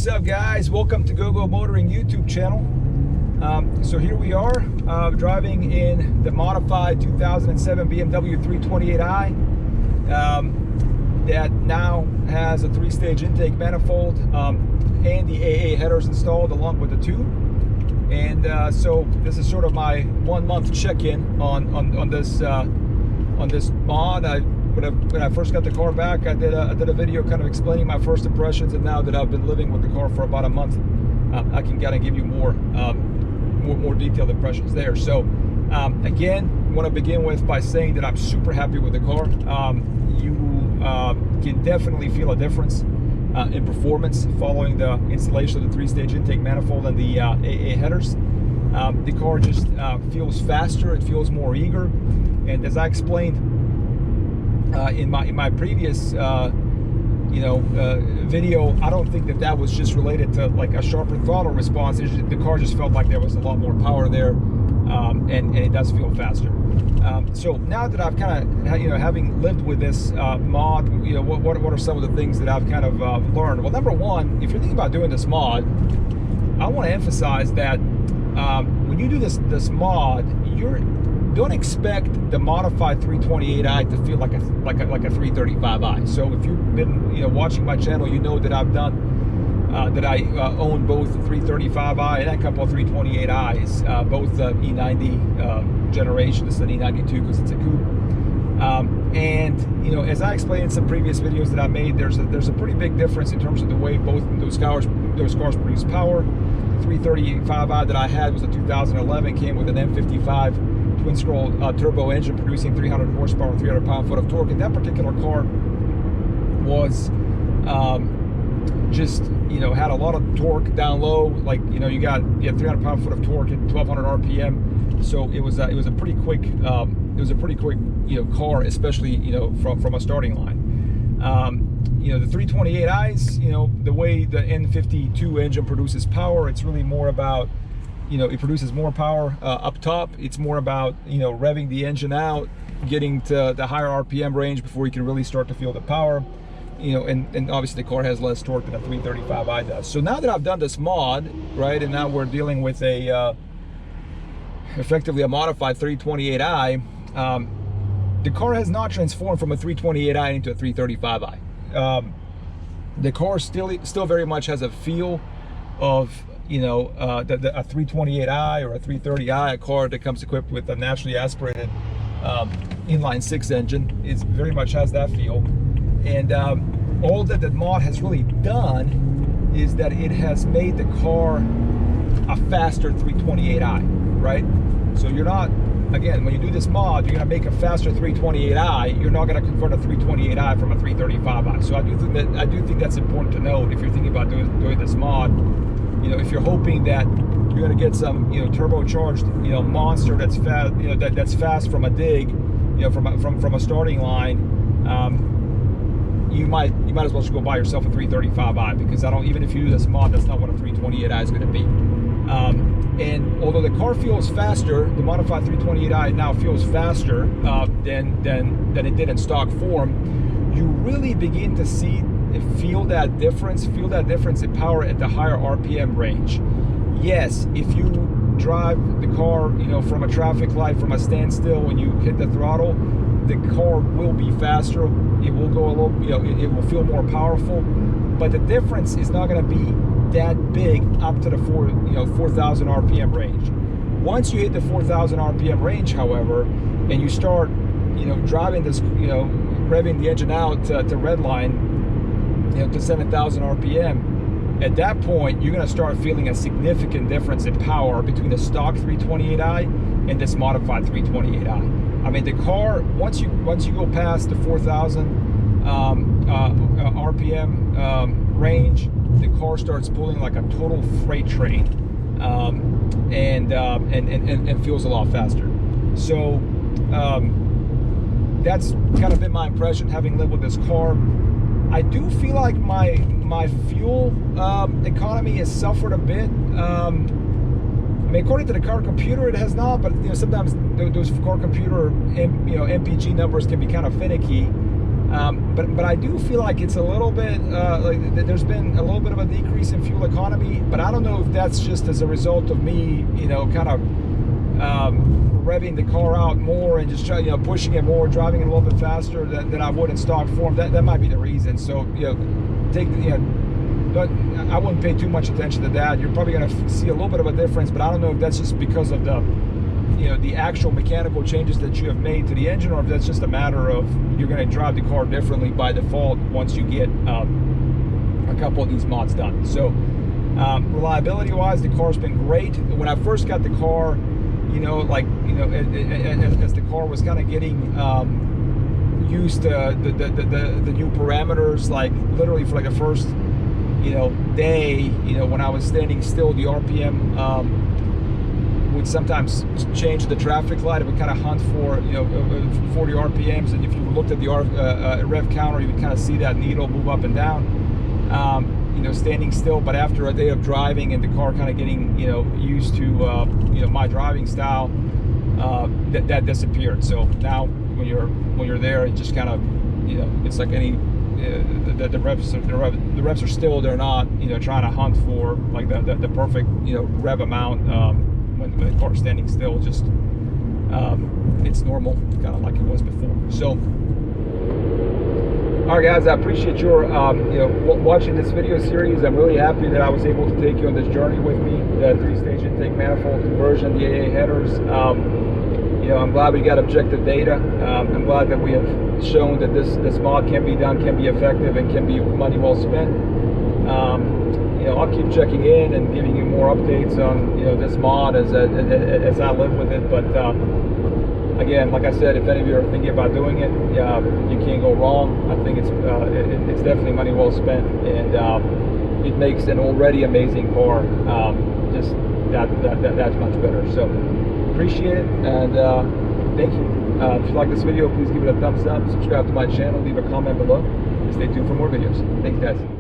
up, guys? Welcome to Go Motoring YouTube channel. So here we are driving in the modified 2007 BMW 328i that now has a 3-stage intake manifold and the AA headers installed along with the tube. And so this is sort of my 1 month check-in on this mod. When I first got the car back, I did a video kind of explaining my first impressions, and now that I've been living with the car for about a month, I can kind of give you more detailed impressions there. So again, I want to begin by saying that I'm super happy with the car. You can definitely feel a difference in performance following the installation of the 3-stage intake manifold and the AA headers. The car just feels faster, it feels more eager, and as I explained in my previous video, I don't think that was just related to like a sharper throttle response. The car just felt like there was a lot more power there, and it does feel faster. So now that I've kind of having lived with this mod, what are some of the things that I've kind of learned? Well, number one, if you're thinking about doing this mod, I want to emphasize that when you do this mod, don't expect the modified 328i to feel like a 335i. So if you've been watching my channel, you know that I've done I own both the 335i and a couple of 328i's, both the E90 generation. This is an E92 because it's a coupe. And as I explained in some previous videos that I made, there's a pretty big difference in terms of the way both those cars produce power. The 335i that I had was a 2011, came with an N52 twin-scroll turbo engine producing 300 horsepower and 300 pound-foot of torque. And that particular car was just had a lot of torque down low. Like you had 300 pound-foot of torque at 1200 RPM. So it was a pretty quick car, especially from a starting line. The 328i's, the way the N52 engine produces power, it's really more about it produces more power up top. It's more about revving the engine out, getting to the higher RPM range before you can really start to feel the power. And obviously the car has less torque than a 335i does. So now that I've done this mod, right, and now we're dealing with a effectively a modified 328i, the car has not transformed from a 328i into a 335i. The car still very much has a feel of a 328i or a 330i, a car that comes equipped with a naturally aspirated inline-6 engine. It very much has that feel. And all that the mod has really done is that it has made the car a faster 328i, right? So you're not, again, when you do this mod, you're going to make a faster 328i. You're not going to convert a 328i from a 335i. So I do think that's important to note if you're thinking about doing this mod. If you're hoping that you're going to get some turbocharged monster that's fast, that's fast from a dig, from a starting line, you might as well just go buy yourself a 335i, because even if you do this mod, that's not what a 328i is going to be. And although the car feels faster, the modified 328i now feels faster than it did in stock form, you really begin to feel that difference in power at the higher RPM range. Yes, if you drive the car, from a traffic light, from a standstill, when you hit the throttle, the car will be faster. It will go a little, it will feel more powerful, but the difference is not going to be that big up to the 4,000 RPM range. Once you hit the 4,000 RPM range, however, and you start, driving this, revving the engine out to redline, to 7,000 RPM, at that point, you're going to start feeling a significant difference in power between the stock 328i and this modified 328i. I mean, the car, once you go past the 4,000 RPM range, the car starts pulling like a total freight train, and feels a lot faster. So that's kind of been my impression having lived with this car. I do feel like my fuel economy has suffered a bit. I mean, according to the car computer, it has not, but sometimes those car computer MPG numbers can be kind of finicky. But I do feel like it's a little bit like there's been a little bit of a decrease in fuel economy, but I don't know if that's just as a result of me, you know, kind of revving the car out more and just trying, you know, pushing it more, driving it a little bit faster than I would in stock form. That might be the reason. So, you know, I wouldn't pay too much attention to that. You're probably going to see a little bit of a difference, but I don't know if that's just because of the, you know, the actual mechanical changes that you have made to the engine, or if that's just a matter of you're going to drive the car differently by default once you get a couple of these mods done. So reliability wise, the car's been great. When I first got the car, you know, like, you know, as the car was kind of getting used to the new parameters, like literally for like the first, you know, day, you know, when I was standing still, the RPM would sometimes change the traffic light. It would kind of hunt for, you know, 40 RPMs, and if you looked at the rev counter, you would kind of see that needle move up and down, you know, standing still. But after a day of driving and the car kind of getting, you know, used to, you know, my driving style, that disappeared. So now when you're there, it just kind of, you know, it's like any, the revs are still, they're not, you know, trying to hunt for like the perfect, you know, rev amount when the car's standing still. Just it's normal, kind of like it was before. So all right, guys, I appreciate your you know, watching this video series. I'm really happy that I was able to take you on this journey with me, the 3-stage intake manifold conversion, the AA headers. You know, I'm glad we got objective data. I'm glad that we have shown that this mod can be done, can be effective, and can be money well spent. You know, I'll keep checking in and giving you more updates on, you know, this mod as I live with it. But again, like I said, if any of you are thinking about doing it, you can't go wrong. I think it's definitely money well spent, and it makes an already amazing car just that much better. So appreciate it, and thank you. If you like this video, please give it a thumbs up, subscribe to my channel, leave a comment below, and stay tuned for more videos. Thanks, guys.